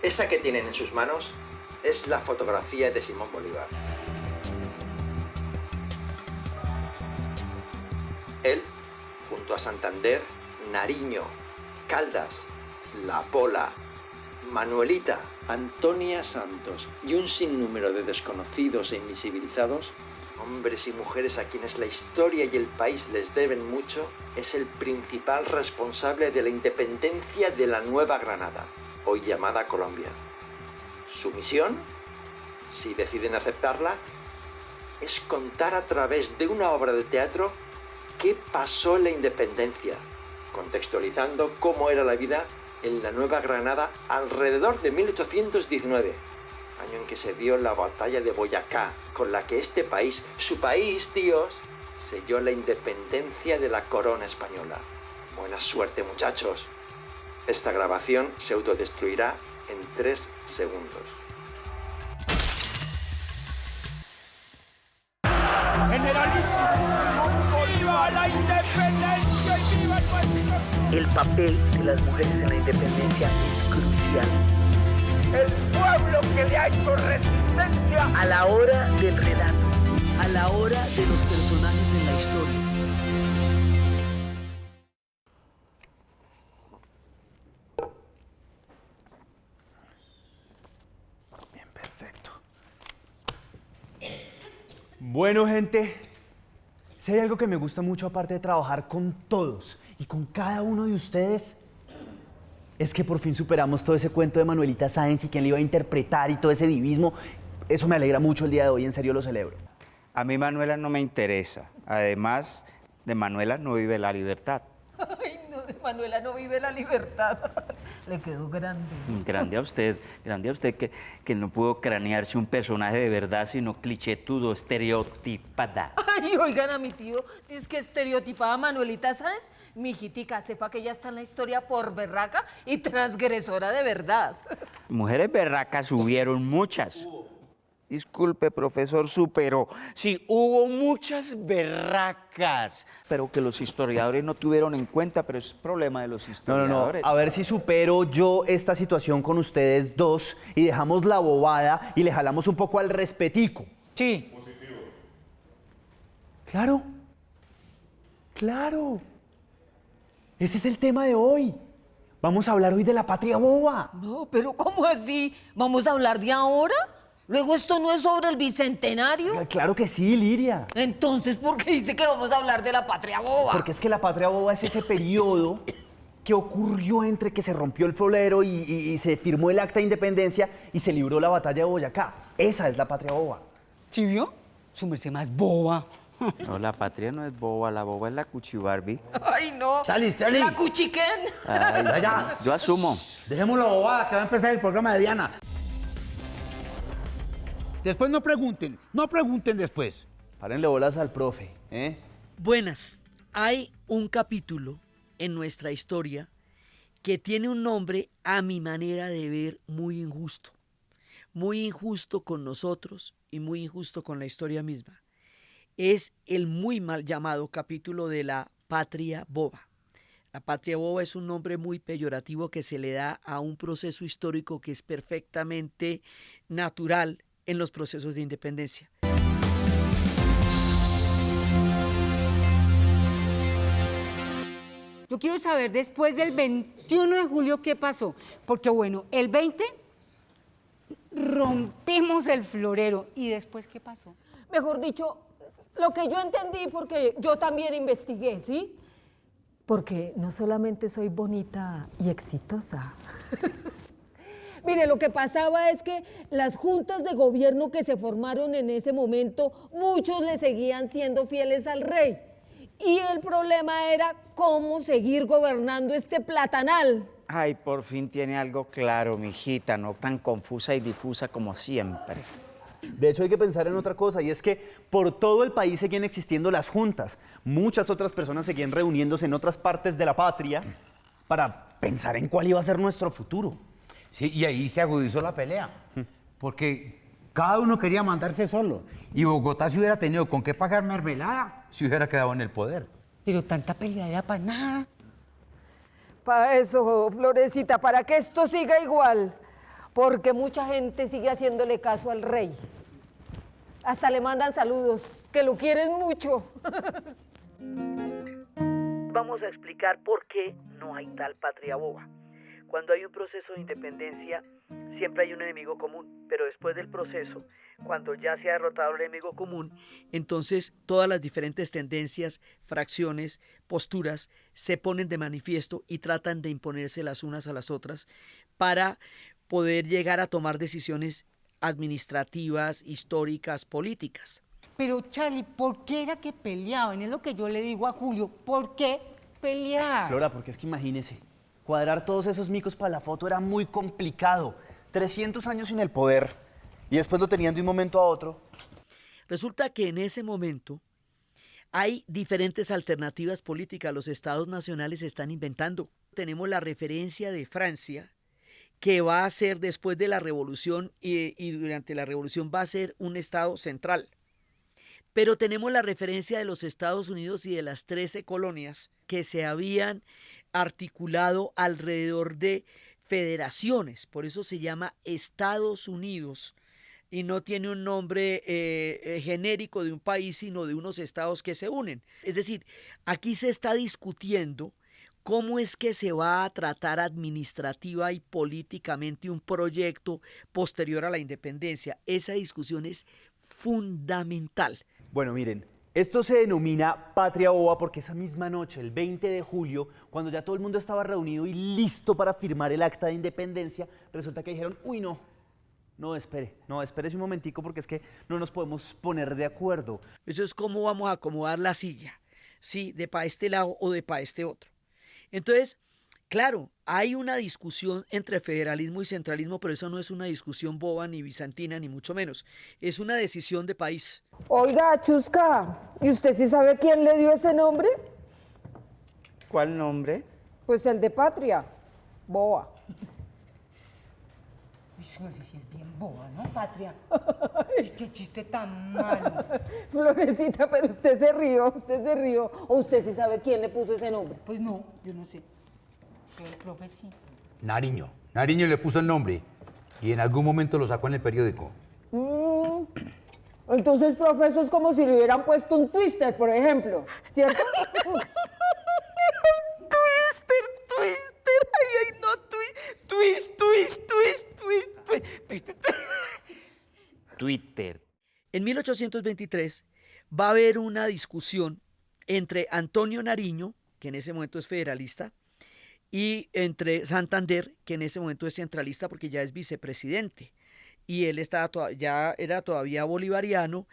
Esa que tienen en sus manos es la fotografía de Simón Bolívar. Él, junto a Santander, Nariño, Caldas, La Pola, Manuelita, Antonia Santos y un sinnúmero de desconocidos e invisibilizados, hombres y mujeres a quienes la historia y el país les deben mucho, es el principal responsable de la independencia de la Nueva Granada, hoy llamada Colombia. Su misión, si deciden aceptarla, es contar a través de una obra de teatro qué pasó en la independencia, contextualizando cómo era la vida en la Nueva Granada alrededor de 1819, año en que se dio la batalla de Boyacá, con la que este país, su país, tíos, selló la independencia de la corona española. Buena suerte, muchachos. Esta grabación se autodestruirá en 3 segundos. Generalísimo Simón Bolívar. ¡Viva la independencia y viva el nuestro! El papel de las mujeres en la independencia es crucial. El pueblo que le ha hecho resistencia A la hora del relato, a la hora de los personajes en la historia. Bien, perfecto. Bueno, gente, si hay algo que me gusta mucho aparte de trabajar con todos y con cada uno de ustedes, es que por fin superamos todo ese cuento de Manuelita Sáenz y quién le iba a interpretar y todo ese divismo. Eso me alegra mucho el día de hoy, en serio lo celebro. A mí Manuela no me interesa. Además, de Manuela no vive la libertad. Ay, no, de Manuela no vive la libertad. Le quedó grande. Grande a usted que no pudo cranearse un personaje de verdad, sino clichétudo, estereotipada. Ay, oigan a mi tío, es que estereotipada Manuelita Sáenz. Mi hijitica, sepa que ella está en la historia por berraca y transgresora de verdad. Mujeres berracas hubieron muchas. Disculpe, profesor pero sí, hubo muchas berracas, pero que los historiadores no tuvieron en cuenta, pero es problema de los No, historiadores. a ver si supero yo esta situación con ustedes dos y dejamos la bobada y le jalamos un poco al respetico. Sí. Claro, claro. Ese es el tema de hoy. Vamos a hablar hoy de la patria boba. No, pero ¿cómo así? ¿Vamos a hablar de ahora? Luego esto no es sobre el bicentenario. Claro que sí, Liria. Entonces, ¿por qué dice que vamos a hablar de la patria boba? Porque es que la patria boba es ese periodo que ocurrió entre que se rompió el florero y se firmó el acta de independencia y se libró la batalla de Boyacá. Esa es la patria boba. ¿Sí vio? Su merced más boba. No, la patria no es boba, la boba es la cuchibarbie. Ay, no. Charlie. La cuchiquén. Ay, Vaya. yo asumo. Dejemos la bobada que va a empezar el programa de Diana. Después no pregunten después. Párenle bolas al profe, ¿eh? Buenas, hay un capítulo en nuestra historia que tiene un nombre, a mi manera de ver, muy injusto. Muy injusto con nosotros y muy injusto con la historia misma. Es el muy mal llamado capítulo de la patria boba. La patria boba es un nombre muy peyorativo que se le da a un proceso histórico que es perfectamente natural en los procesos de independencia. Yo quiero saber después del 21 de julio qué pasó. Porque bueno, el 20 rompimos el florero. ¿Y después qué pasó? Mejor dicho, lo que yo entendí, porque yo también investigué, ¿sí? Porque no solamente soy bonita y exitosa. Mire, lo que pasaba es que las juntas de gobierno que se formaron en ese momento, muchos le seguían siendo fieles al rey. Y el problema era cómo seguir gobernando este platanal. Ay, por fin tiene algo claro, mijita, no tan confusa y difusa como siempre. De hecho, hay que pensar en otra cosa, y es que por todo el país seguían existiendo las juntas. Muchas otras personas seguían reuniéndose en otras partes de la patria para pensar en cuál iba a ser nuestro futuro. Sí, y ahí se agudizó la pelea. Porque cada uno quería mandarse solo. Y Bogotá, si hubiera tenido con qué pagar mermelada, si hubiera quedado en el poder. Pero tanta pelea era para nada. Para eso, Florecita, para que esto siga igual. porque mucha gente sigue haciéndole caso al rey. Hasta le mandan saludos, que lo quieren mucho. Vamos a explicar por qué no hay tal patria boba. Cuando hay un proceso de independencia, siempre hay un enemigo común, pero después del proceso, cuando ya se ha derrotado el enemigo común, entonces todas las diferentes tendencias, fracciones, posturas se ponen de manifiesto y tratan de imponerse las unas a las otras para poder llegar a tomar decisiones administrativas, históricas, políticas. Pero Charlie, ¿por qué era que peleaban? Es lo que yo le digo a Julio, ¿por qué pelear? Flora, porque es que imagínese, cuadrar todos esos micos para la foto era muy complicado. 300 años sin el poder y después lo tenían de un momento a otro. Resulta que en ese momento hay diferentes alternativas políticas. Los estados nacionales se están inventando. Tenemos la referencia de Francia, que va a ser después de la revolución y durante la revolución va a ser un estado central. Pero tenemos la referencia de los Estados Unidos y de las 13 colonias que se habían articulado alrededor de federaciones, por eso se llama Estados Unidos y no tiene un nombre genérico de un país, sino de unos estados que se unen. Es decir, aquí se está discutiendo cómo es que se va a tratar administrativa y políticamente un proyecto posterior a la independencia. Esa discusión es fundamental. Bueno, miren, esto se denomina Patria Boba porque esa misma noche, el 20 de julio, cuando ya todo el mundo estaba reunido y listo para firmar el acta de independencia, resulta que dijeron, uy, no, espérese un momentico porque es que no nos podemos poner de acuerdo. Eso es cómo vamos a acomodar la silla, ¿sí? De para este lado o de para este otro. Entonces, claro, hay una discusión entre federalismo y centralismo, pero eso no es una discusión boba ni bizantina, ni mucho menos. Es una decisión de país. Oiga, Chusca, ¿y usted sí sabe quién le dio ese nombre? ¿Cuál nombre? Pues el de patria, boba. Uy, no sé si es bien boba, ¿no, Patria? Ay, qué chiste tan malo. Florecita, pero usted se rió. ¿O usted sí sabe quién le puso ese nombre? Pues no, yo no sé. Pero el profe sí. Nariño. Nariño le puso el nombre y en algún momento lo sacó en el periódico. Entonces, profe, eso es como si le hubieran puesto un twister, por ejemplo, ¿cierto? Twitter. En 1823 va a haber una discusión entre Antonio Nariño, que en ese momento es federalista, y entre Santander, que en ese momento es centralista porque ya es vicepresidente, y él ya era todavía bolivariano,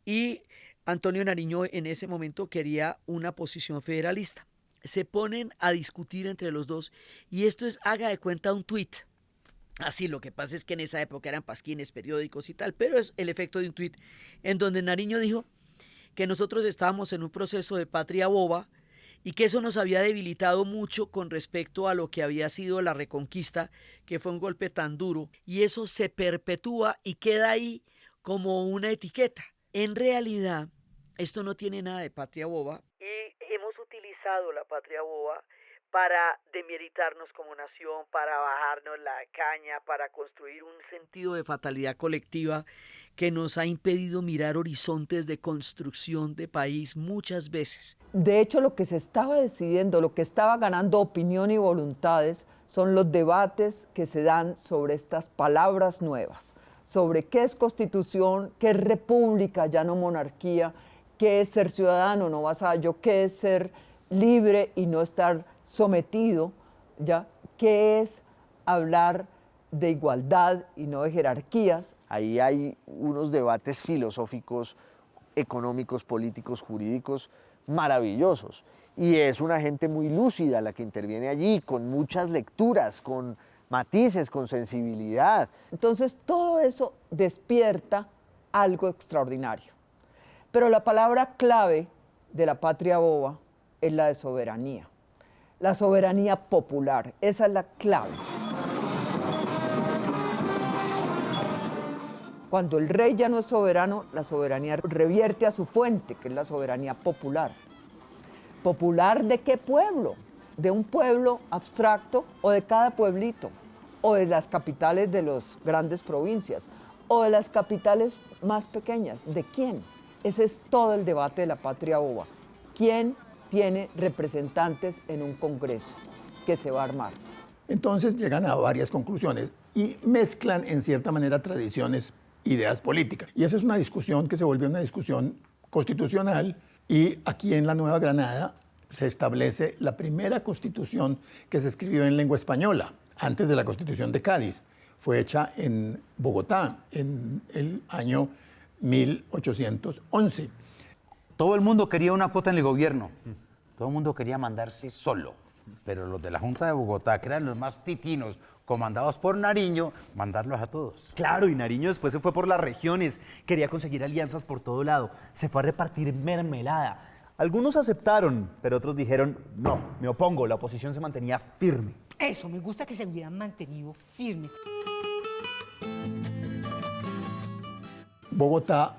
y Antonio Nariño en ese momento quería una posición federalista. Se ponen a discutir entre los dos, y esto es, haga de cuenta, un tuit. Así, lo que pasa es que en esa época eran pasquines, periódicos y tal, pero es el efecto de un tuit, en donde Nariño dijo que nosotros estábamos en un proceso de patria boba y que eso nos había debilitado mucho con respecto a lo que había sido la Reconquista, que fue un golpe tan duro, y eso se perpetúa y queda ahí como una etiqueta. En realidad, esto no tiene nada de patria boba y hemos utilizado la patria boba para demeritarnos como nación, para bajarnos la caña, para construir un sentido de fatalidad colectiva que nos ha impedido mirar horizontes de construcción de país muchas veces. De hecho, lo que se estaba decidiendo, lo que estaba ganando opinión y voluntades, son los debates que se dan sobre estas palabras nuevas, sobre qué es constitución, qué es república, ya no monarquía, qué es ser ciudadano, no vasallo, qué es ser libre y no estar sometido, ¿ya? ¿Qué es hablar de igualdad y no de jerarquías? Ahí hay unos debates filosóficos, económicos, políticos, jurídicos maravillosos. Y es una gente muy lúcida la que interviene allí, con muchas lecturas, con matices, con sensibilidad. Entonces, todo eso despierta algo extraordinario. Pero la palabra clave de la patria boba es la de soberanía. La soberanía popular, esa es la clave. Cuando el rey ya no es soberano, la soberanía revierte a su fuente, que es la soberanía popular. ¿Popular de qué pueblo? ¿De un pueblo abstracto o de cada pueblito? o de las capitales de las grandes provincias, o de las capitales más pequeñas. ¿De quién? Ese es todo el debate de la patria boba. ¿Quién tiene representantes en un congreso que se va a armar? Entonces llegan a varias conclusiones y mezclan en cierta manera tradiciones, ideas políticas. Y esa es una discusión que se volvió una discusión constitucional, y aquí en la Nueva Granada se establece la primera constitución que se escribió en lengua española, antes de la Constitución de Cádiz. Fue hecha en Bogotá en el año 1811. Todo el mundo quería una cuota en el gobierno. Todo el mundo quería mandarse solo. Pero los de la Junta de Bogotá, que eran los más titinos, comandados por Nariño, mandarlos a todos. Claro, y Nariño después se fue por las regiones, quería conseguir alianzas por todo lado, se fue a repartir mermelada. Algunos aceptaron, pero otros dijeron, no, me opongo, la oposición se mantenía firme. Eso, me gusta que se hubieran mantenido firmes. Bogotá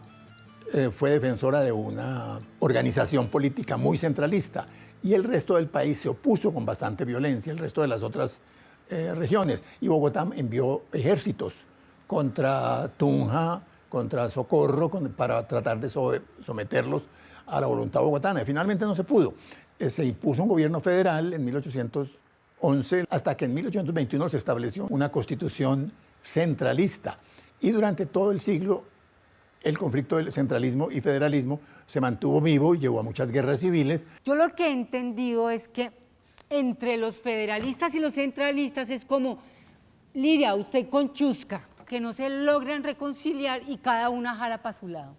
fue defensora de una organización política muy centralista, y el resto del país se opuso con bastante violencia, el resto de las otras regiones. Y Bogotá envió ejércitos contra Tunja, contra Socorro, para tratar de someterlos a la voluntad bogotana. Y finalmente no se pudo. Se impuso un gobierno federal en 1811, hasta que en 1821 se estableció una constitución centralista. Y durante todo el siglo, el conflicto del centralismo y federalismo se mantuvo vivo y llevó a muchas guerras civiles. Yo lo que he entendido es que entre los federalistas y los centralistas es como Lidia, usted con Chusca, que no se logran reconciliar y cada una jala para su lado.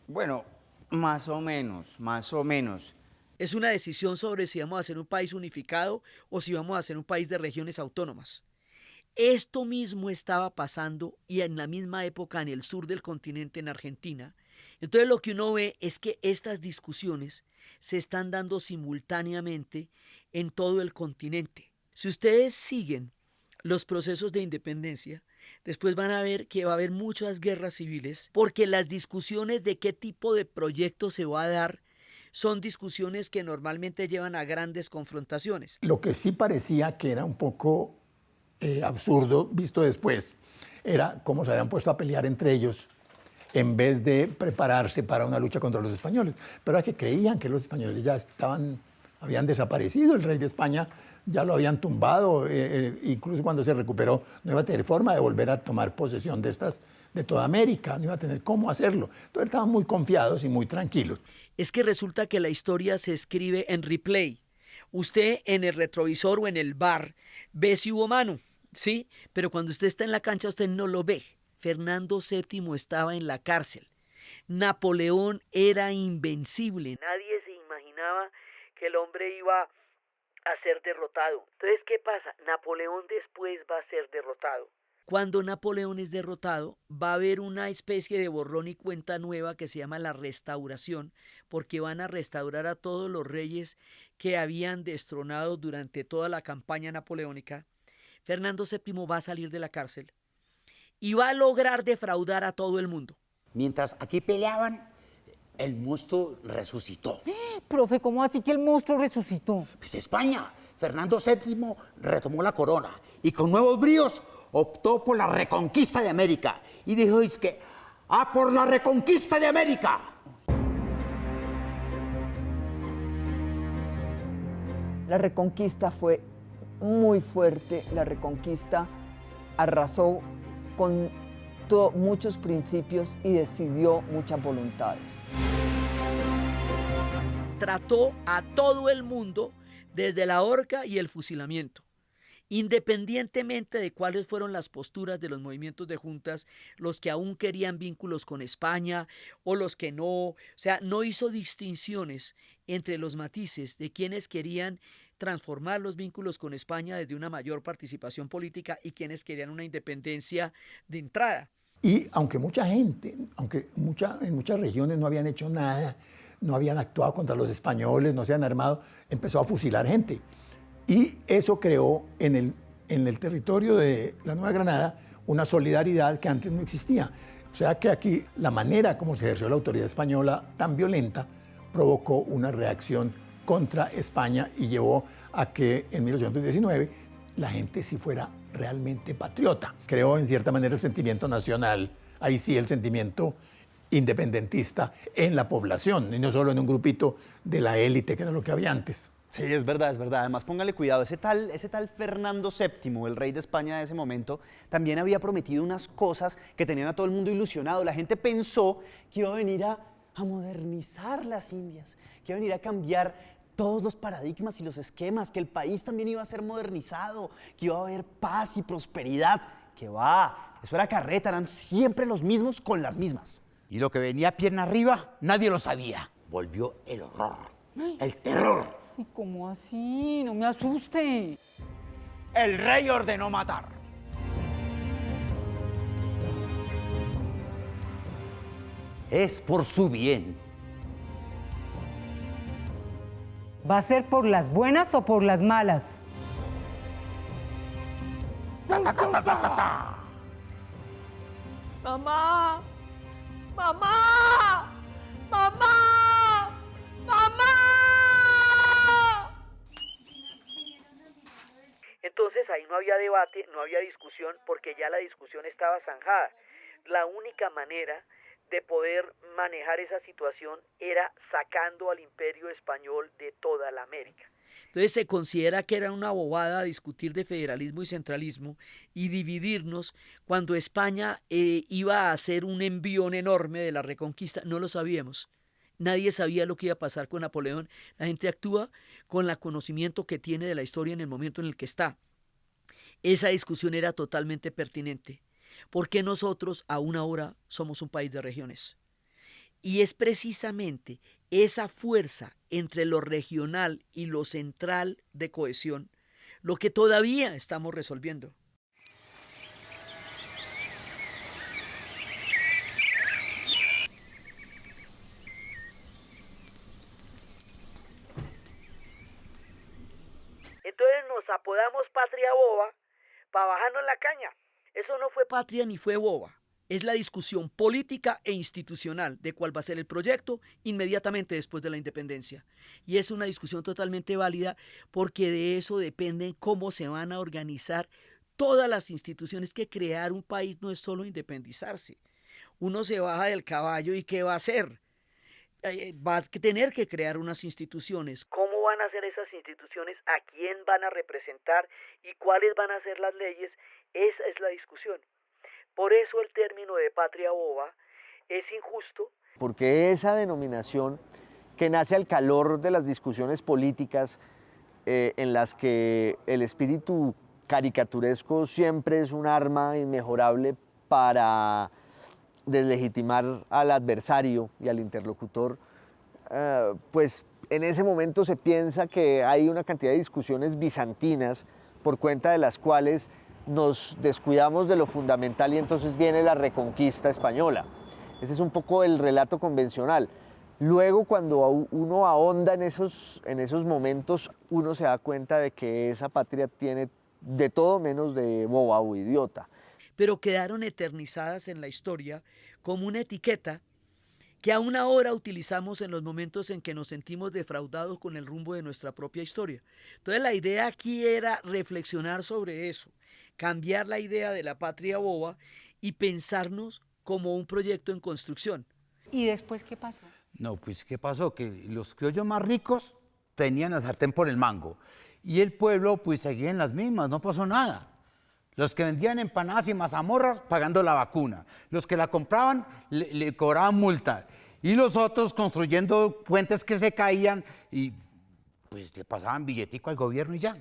Bueno, más o menos, más o menos. Es una decisión sobre si vamos a ser un país unificado o si vamos a ser un país de regiones autónomas. Esto mismo estaba pasando y en la misma época en el sur del continente, en Argentina. Entonces lo que uno ve es que estas discusiones se están dando simultáneamente en todo el continente. Si ustedes siguen los procesos de independencia, después van a ver que va a haber muchas guerras civiles, porque las discusiones de qué tipo de proyecto se va a dar son discusiones que normalmente llevan a grandes confrontaciones. Lo que sí parecía que era un poco absurdo, visto después, era cómo se habían puesto a pelear entre ellos en vez de prepararse para una lucha contra los españoles. Pero era que creían que los españoles ya habían desaparecido, el rey de España ya lo habían tumbado, incluso cuando se recuperó no iba a tener forma de volver a tomar posesión de toda América, no iba a tener cómo hacerlo. Entonces estaban muy confiados y muy tranquilos. Es que resulta que la historia se escribe en replay. Usted en el retrovisor o en el bar ve si hubo mano, ¿sí? Pero cuando usted está en la cancha usted no lo ve. Fernando VII estaba en la cárcel. Napoleón era invencible. Nadie se imaginaba que el hombre iba a ser derrotado. Entonces, ¿qué pasa? Napoleón después va a ser derrotado. Cuando Napoleón es derrotado, va a haber una especie de borrón y cuenta nueva que se llama la restauración, porque van a restaurar a todos los reyes que habían destronado durante toda la campaña napoleónica. Fernando VII va a salir de la cárcel y va a lograr defraudar a todo el mundo. Mientras aquí peleaban, el monstruo resucitó. Profe, ¿cómo así que el monstruo resucitó? Pues España, Fernando VII retomó la corona y con nuevos bríos optó por la reconquista de América. Y dijo, es que, ¡a por la reconquista de América! La reconquista fue muy fuerte, la reconquista arrasó con muchos principios y decidió muchas voluntades. Trató a todo el mundo desde la horca y el fusilamiento. Independientemente de cuáles fueron las posturas de los movimientos de juntas, los que aún querían vínculos con España o los que no, o sea, no hizo distinciones entre los matices de quienes querían transformar los vínculos con España desde una mayor participación política y quienes querían una independencia de entrada. Y aunque mucha gente, en muchas regiones no habían hecho nada, no habían actuado contra los españoles, no se han armado, empezó a fusilar gente. Y eso creó en el territorio de la Nueva Granada una solidaridad que antes no existía. O sea que aquí la manera como se ejerció la autoridad española tan violenta provocó una reacción contra España y llevó a que en 1819 la gente sí fuera realmente patriota. Creó en cierta manera el sentimiento nacional, ahí sí el sentimiento independentista en la población, y no solo en un grupito de la élite, que era lo que había antes. Sí, es verdad, es verdad. Además, póngale cuidado, ese tal Fernando VII, el rey de España de ese momento, también había prometido unas cosas que tenían a todo el mundo ilusionado. La gente pensó que iba a venir a modernizar las Indias, que iba a venir a cambiar todos los paradigmas y los esquemas, que el país también iba a ser modernizado, que iba a haber paz y prosperidad. Que va, eso era carreta, eran siempre los mismos con las mismas. Y lo que venía pierna arriba, nadie lo sabía. Volvió el horror, el terror. ¿Y cómo así? No me asuste. El rey ordenó matar. Es por su bien. ¿Va a ser por las buenas o por las malas? ¡Mamá! ¡Mamá! ¡Mamá! ¡Mamá! Entonces ahí no había debate, no había discusión, porque ya la discusión estaba zanjada. La única manera de poder manejar esa situación era sacando al imperio español de toda la América. Entonces se considera que era una bobada discutir de federalismo y centralismo y dividirnos cuando España iba a hacer un envión enorme de la reconquista. No lo sabíamos. Nadie sabía lo que iba a pasar con Napoleón. La gente actúa con el conocimiento que tiene de la historia en el momento en el que está. Esa discusión era totalmente pertinente. Porque nosotros aún ahora somos un país de regiones. Y es precisamente esa fuerza entre lo regional y lo central de cohesión lo que todavía estamos resolviendo. Entonces nos apodamos patria boba para bajarnos la caña. Eso no fue patria ni fue boba. Es la discusión política e institucional de cuál va a ser el proyecto inmediatamente después de la independencia. Y es una discusión totalmente válida porque de eso depende cómo se van a organizar todas las instituciones. Que crear un país no es solo independizarse. Uno se baja del caballo y ¿qué va a hacer? Va a tener que crear unas instituciones. ¿Cómo van a ser esas instituciones? ¿A quién van a representar? ¿Y cuáles van a ser las leyes? Esa es la discusión. Por eso el término de patria boba es injusto. Porque esa denominación que nace al calor de las discusiones políticas en las que el espíritu caricaturesco siempre es un arma inmejorable para deslegitimar al adversario y al interlocutor, pues en ese momento se piensa que hay una cantidad de discusiones bizantinas por cuenta de las cuales nos descuidamos de lo fundamental y entonces viene la reconquista española. Ese es un poco el relato convencional. Luego, cuando uno ahonda en esos momentos, uno se da cuenta de que esa patria tiene de todo menos de boba o idiota. Pero quedaron eternizadas en la historia como una etiqueta que aún ahora utilizamos en los momentos en que nos sentimos defraudados con el rumbo de nuestra propia historia. Entonces la idea aquí era reflexionar sobre eso, cambiar la idea de la patria boba y pensarnos como un proyecto en construcción. ¿Y después qué pasó? No, pues ¿qué pasó? Que los criollos más ricos tenían la sartén por el mango y el pueblo pues seguía en las mismas, no pasó nada. Los que vendían empanadas y mazamorras pagando la vacuna, los que la compraban le cobraban multa y los otros construyendo puentes que se caían y pues le pasaban billetico al gobierno y ya.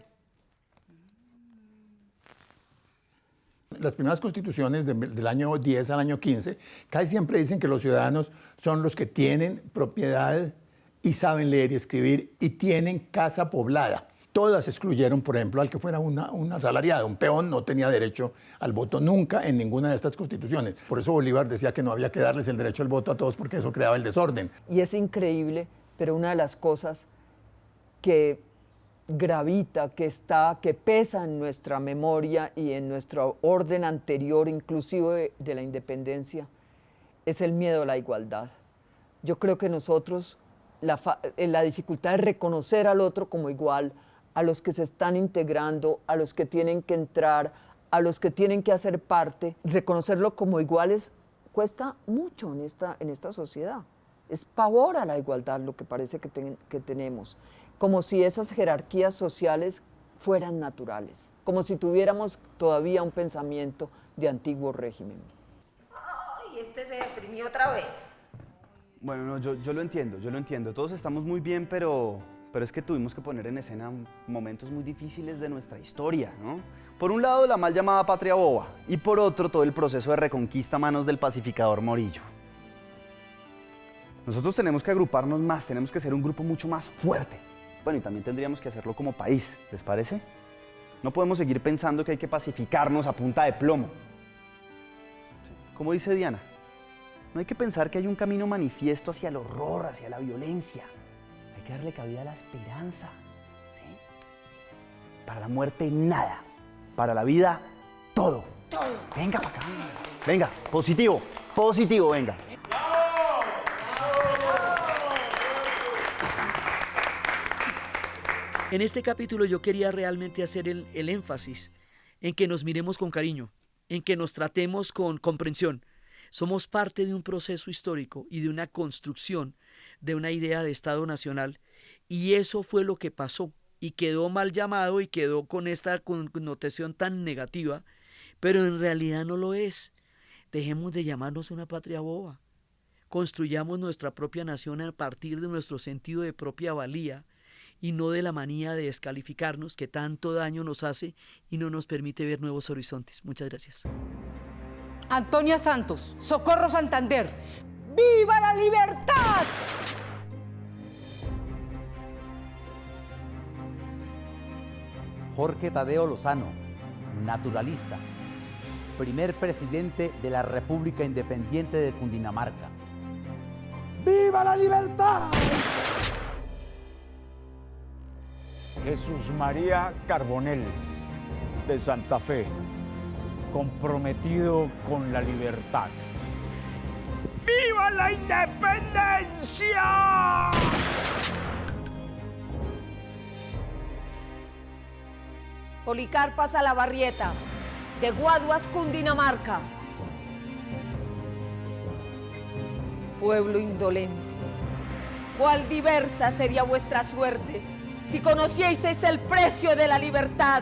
Las primeras constituciones del año 10 al año 15 casi siempre dicen que los ciudadanos son los que tienen propiedad y saben leer y escribir y tienen casa poblada. Todas excluyeron, por ejemplo, al que fuera un asalariado. Un peón no tenía derecho al voto nunca en ninguna de estas constituciones. Por eso Bolívar decía que no había que darles el derecho al voto a todos porque eso creaba el desorden. Y es increíble, pero una de las cosas que gravita, que pesa en nuestra memoria y en nuestro orden anterior, inclusive de la independencia, es el miedo a la igualdad. Yo creo que nosotros, la dificultad de reconocer al otro como igual, a los que se están integrando, a los que tienen que entrar, a los que tienen que hacer parte, reconocerlo como iguales, cuesta mucho en esta sociedad. Es pavor a la igualdad lo que parece que tenemos, como si esas jerarquías sociales fueran naturales, como si tuviéramos todavía un pensamiento de antiguo régimen. Ay, este se deprimió otra vez. Bueno, no, yo lo entiendo. Todos estamos muy bien, pero es que tuvimos que poner en escena momentos muy difíciles de nuestra historia, ¿no? Por un lado, la mal llamada patria boba, y por otro, todo el proceso de reconquista a manos del pacificador Morillo. Nosotros tenemos que agruparnos más, tenemos que ser un grupo mucho más fuerte. Bueno, y también tendríamos que hacerlo como país, ¿les parece? No podemos seguir pensando que hay que pacificarnos a punta de plomo. Como dice Diana, no hay que pensar que hay un camino manifiesto hacia el horror, hacia la violencia. Hay que darle cabida a la esperanza, ¿sí? Para la muerte, nada. Para la vida, todo. Venga para acá. Venga, positivo, venga. En este capítulo yo quería realmente hacer el énfasis en que nos miremos con cariño, en que nos tratemos con comprensión. Somos parte de un proceso histórico y de una construcción de una idea de Estado nacional, y eso fue lo que pasó y quedó mal llamado y quedó con esta connotación tan negativa, pero en realidad no lo es. Dejemos de llamarnos una patria boba. Construyamos nuestra propia nación a partir de nuestro sentido de propia valía, y no de la manía de descalificarnos que tanto daño nos hace y no nos permite ver nuevos horizontes. Muchas gracias. Antonia Santos, Socorro Santander. ¡Viva la libertad! Jorge Tadeo Lozano, naturalista, primer presidente de la República Independiente de Cundinamarca. ¡Viva la libertad! Jesús María Carbonell, de Santa Fe, comprometido con la libertad. ¡Viva la independencia! Policarpa Salabarrieta, de Guaduas, Cundinamarca. Pueblo indolente, cuál diversa sería vuestra suerte si conocieseis el precio de la libertad.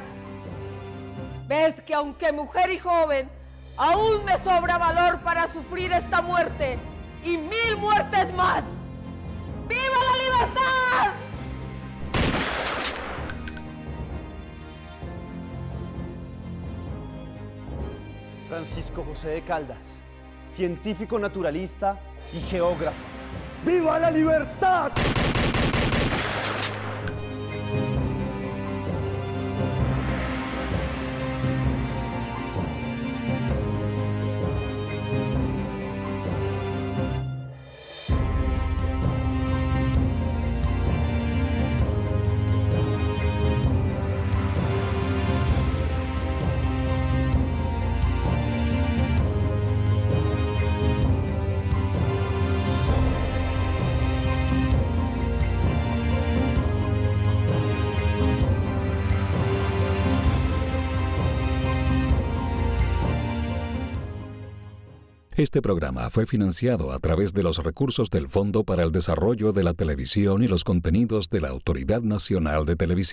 Ved que aunque mujer y joven, aún me sobra valor para sufrir esta muerte y 1000 muertes más. ¡Viva la libertad! Francisco José de Caldas, científico naturalista y geógrafo. ¡Viva la libertad! Este programa fue financiado a través de los recursos del Fondo para el Desarrollo de la Televisión y los Contenidos de la Autoridad Nacional de Televisión.